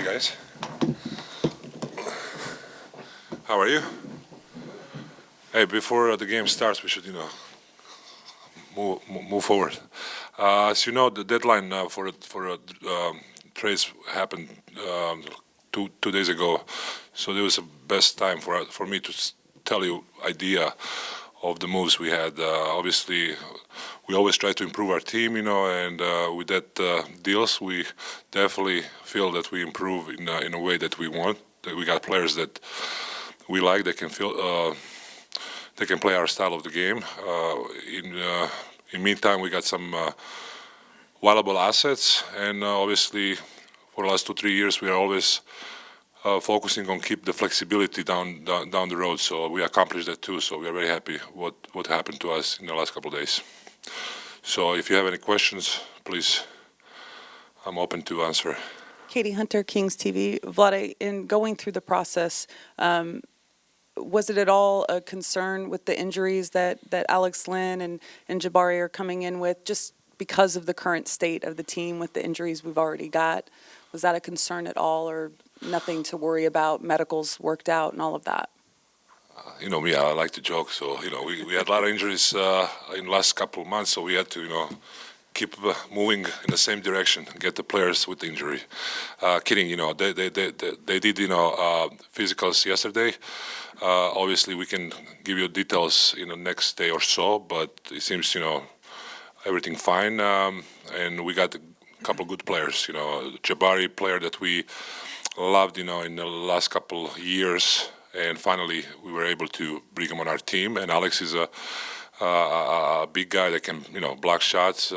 guys. How are you? Hey, before the game starts, we should, move forward. As you know, the deadline for trades happened 2 days ago, so it was the best time for me to tell you idea of the moves we had. Obviously, we always try to improve our team, and with that deals, we definitely feel that we improve in a way that we want. That we got players that we like. They can feel. They can play our style of the game. In meantime, we got some valuable assets, and obviously, for the last 2-3 years, we are always focusing on keep the flexibility down the road. So we accomplished that too. So we are very happy what happened to us in the last couple of days. So if you have any questions, please, I'm open to answer. Katie Hunter, Kings TV. Vlade, in going through the process, was it at all a concern with the injuries that Alex, Lin, and Jabari are coming in with, just because of the current state of the team with the injuries we've already got? Was that a concern at all, or nothing to worry about, medicals worked out and all of that? You know me, I like to joke. So, we had a lot of injuries in the last couple of months, so we had to, keep moving in the same direction, get the players with the injury. Kidding, they did, physicals yesterday. Obviously, we can give you details in the next day or so, but it seems, everything fine. And we got a couple of good players, Jabari player that we loved, in the last couple of years. And finally, we were able to bring him on our team. And Alex is a big guy that can, block shots,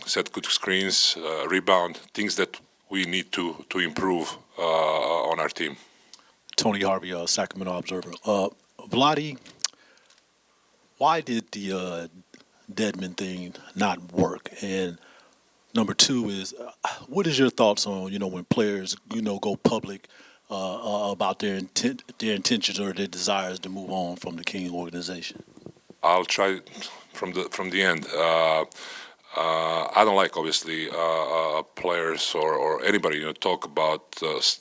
set good screens, rebound, things that we need to improve on our team. Tony Harvey, Sacramento Observer. Vlade, why did the Dedmon thing not work? And number two is, what is your thoughts on, when players, go public about their intentions or their desires to move on from the King organization? I'll try from the end. I don't like, obviously, players or anybody, talk about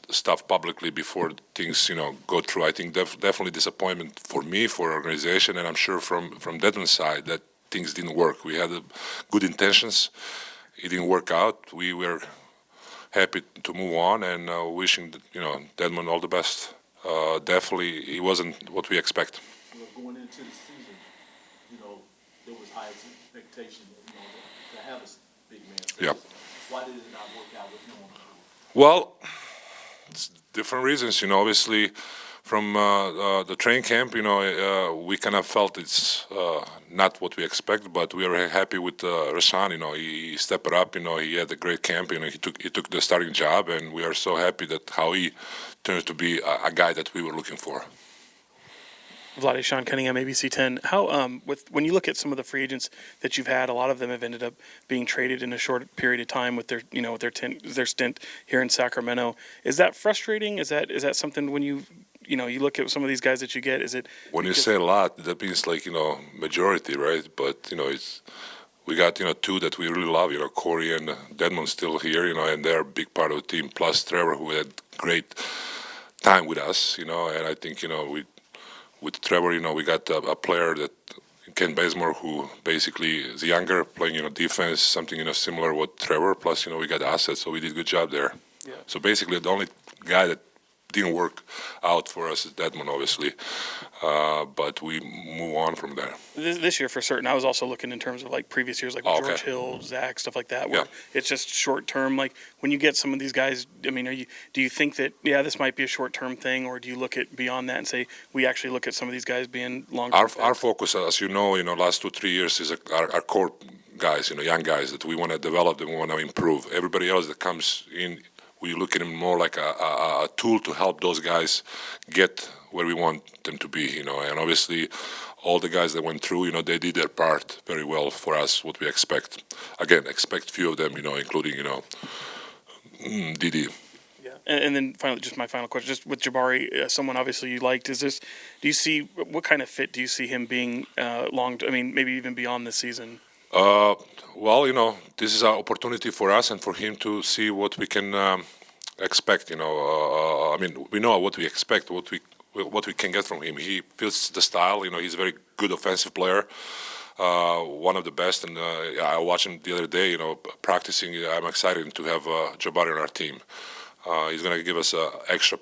stuff publicly before things, go through. I think definitely disappointment for me, for organization, and I'm sure from Dedmon's side that things didn't work. We had good intentions. It didn't work out. We were happy to move on and wishing, Dedmon all the best. Definitely, it wasn't what we expect. Going into the season, there was high expectation, to have a big man. Yeah. Why did it not work out with him on the field? Well, it's different reasons, obviously. From the training camp, we kind of felt it's not what we expect, but we are very happy with Rashon. He stepped it up. He had a great camp. He took the starting job, and we are so happy that how he turned to be a guy that we were looking for. Vlade, Sean Cunningham, ABC 10. How when you look at some of the free agents that you've had, a lot of them have ended up being traded in a short period of time with their their stint here in Sacramento. Is that frustrating? Is that something when you look at some of these guys that you get? Is it when you say a lot, that means like majority, right? But we got two that we really love. Corey and Dedmon still here. And they're a big part of the team. Plus Trevor, who had great time with us. And I think with Trevor, we got a player that Ken Bazemore, who basically is younger, playing defense, something similar with Trevor. Plus we got assets, so we did a good job there. Yeah. So basically, the only guy that didn't work out for us is Dedmon, obviously, but we move on from there. This year, for certain, I was also looking in terms of like previous years, like George Hill, Zach, stuff like that, where it's just short term. Like when you get some of these guys, I mean, do you think that this might be a short term thing, or do you look at beyond that and say we actually look at some of these guys being long term? Our focus, as last 2-3 years is our core guys, young guys that we want to develop, and we want to improve. Everybody else that comes in, we look at them more like a tool to help those guys get where we want them to be, And obviously, all the guys that went through, they did their part very well for us, what we expect. Again, expect few of them, including, Didi. Yeah, and then finally, just my final question, just with Jabari, someone obviously you liked. Do you see, what kind of fit do you see him being maybe even beyond this season? Well, this is an opportunity for us and for him to see what we can expect. I mean, we know what we expect, what we can get from him. He fits the style. He's a very good offensive player, one of the best. And I watched him the other day. Practicing. I'm excited to have Jabari on our team. He's going to give us an extra,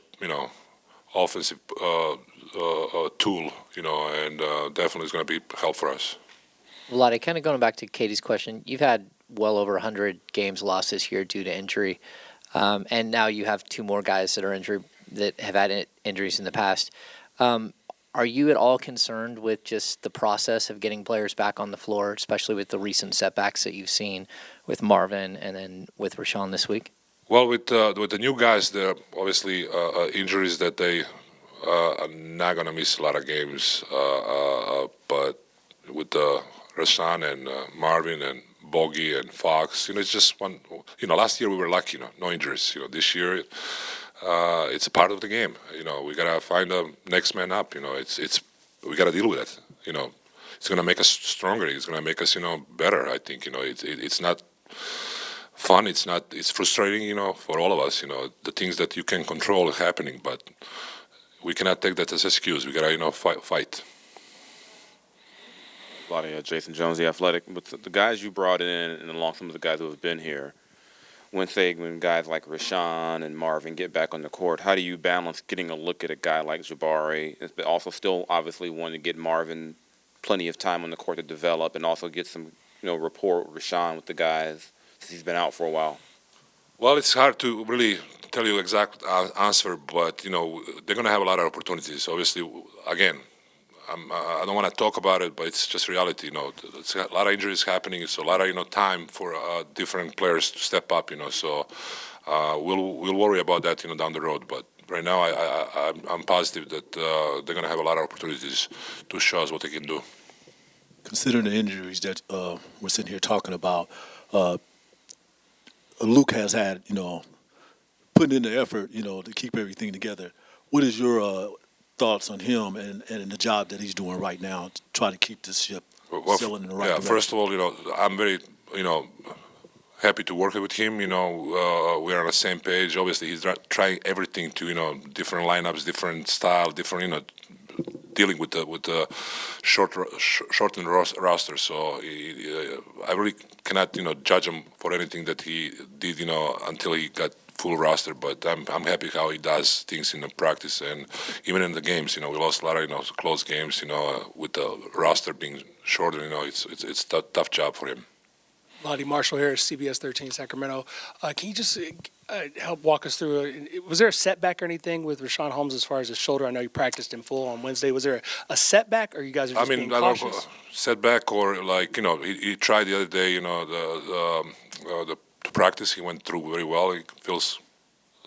offensive tool. And definitely is going to be help for us. Vlade, kind of going back to Katie's question, you've had well over 100 games lost this year due to injury, and now you have two more guys that are injured that have had injuries in the past. Are you at all concerned with just the process of getting players back on the floor, especially with the recent setbacks that you've seen with Marvin and then with Rashon this week? Well, with the new guys, there are obviously injuries that they are not going to miss a lot of games, but with Rashon and Marvin and Bogey and Fox, it's just one. Last year we were lucky, no injuries. This year, it's a part of the game. We gotta find the next man up. It's we gotta deal with it. It's gonna make us stronger. It's gonna make us, better. I think. It's not fun. It's frustrating. For all of us. The things that you can control are happening, but we cannot take that as an excuse. We gotta, fight. Jason Jones, The Athletic. With the guys you brought in and along some of the guys who have been here, when guys like Rashon and Marvin get back on the court, how do you balance getting a look at a guy like Jabari, but also still obviously wanting to get Marvin plenty of time on the court to develop and also get some rapport with Rashon with the guys since he's been out for a while? Well, it's hard to really tell you exact answer, but they're going to have a lot of opportunities. Obviously, again, I don't want to talk about it, but it's just reality. It's a lot of injuries happening. It's a lot of time for different players to step up. So we'll worry about that down the road. But right now, I'm positive that they're going to have a lot of opportunities to show us what they can do. Considering the injuries that we're sitting here talking about, Luke has had, putting in the effort, to keep everything together. What is your thoughts on him and the job that he's doing right now to try to keep this ship sailing in the right direction? First of all, I'm very, happy to work with him. We're on the same page. Obviously, he's trying everything to, different lineups, different style, different, dealing with the shortened roster. So I really cannot, judge him for anything that he did, until he got full roster. But I'm happy how he does things in the practice and even in the games. We lost a lot of close games. With the roster being shorter. It's a tough job for him. Vlade, Marshall here, CBS 13 Sacramento. Can you just help walk us through? Was there a setback or anything with Rashon Holmes as far as his shoulder? I know you practiced in full on Wednesday. Was there a setback, or you guys are just being cautious? I don't know, setback or he tried the other day. The practice he went through very well. He feels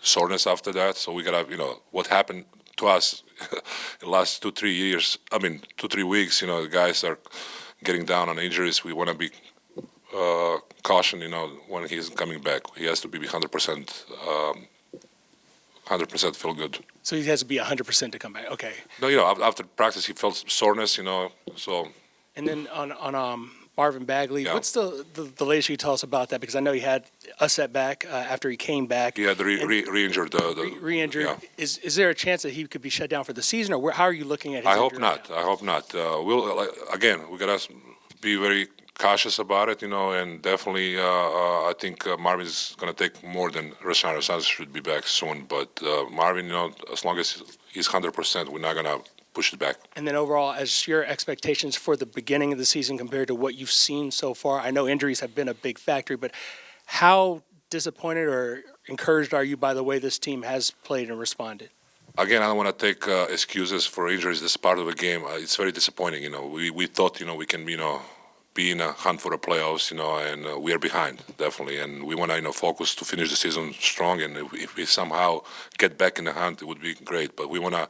soreness after that. So we gotta what happened to us in the last 2-3 weeks. The guys are getting down on injuries. We want to be caution, when he's coming back. He has to be 100%, 100% feel good. So he has to be 100% to come back. Okay. No, after practice he felt soreness, so. And then on Marvin Bagley, yeah. What's the latest you tell us about that? Because I know he had a setback after he came back. He had re-injured. Re-injured. Yeah. Is there a chance that he could be shut down for the season, or how are you looking at his I hope not. I hope not. We got to be very cautious about it, and definitely I think Marvin's going to take more than Rashon. Rashon should be back soon, but Marvin, as long as he's 100%, we're not going to push it back. And then overall, as your expectations for the beginning of the season compared to what you've seen so far, I know injuries have been a big factor, but how disappointed or encouraged are you by the way this team has played and responded? Again, I don't want to take excuses for injuries. This is part of the game. It's very disappointing. We thought, we can, be in a hunt for the playoffs, and we are behind, definitely. And we want to, focus to finish the season strong. And if we somehow get back in the hunt, it would be great. But we want to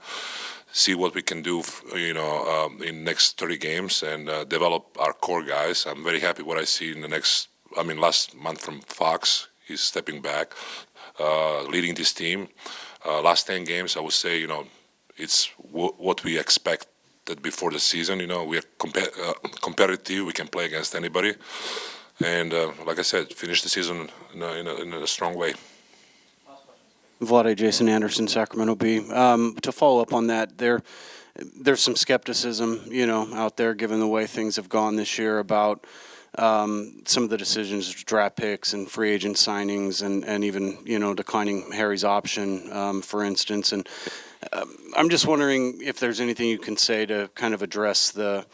see what we can do, in next 30 games and develop our core guys. I'm very happy what I see in the last month from Fox. He's stepping back, leading this team. Last 10 games, I would say, it's what we expect. That before the season, we are competitive. We can play against anybody, and like I said, finish the season in a strong way. Vlade, Jason Anderson, Sacramento Bee. To follow up on that, there's some skepticism, out there, given the way things have gone this year about some of the decisions, draft picks and free agent signings, and even declining Harry's option, for instance. And I'm just wondering if there's anything you can say to kind of address the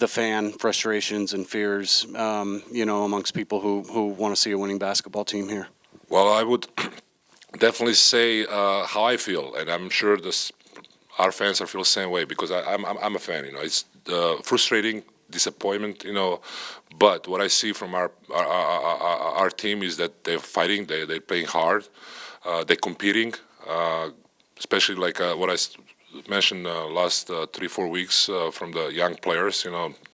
fan frustrations and fears, amongst people who want to see a winning basketball team here. Well, I would definitely say how I feel, and I'm sure our fans are feel the same way because I'm a fan. It's frustrating, disappointment. But what I see from our team is that they're fighting, they're playing hard, they're competing, especially like what I mentioned last 3-4 weeks from the young players.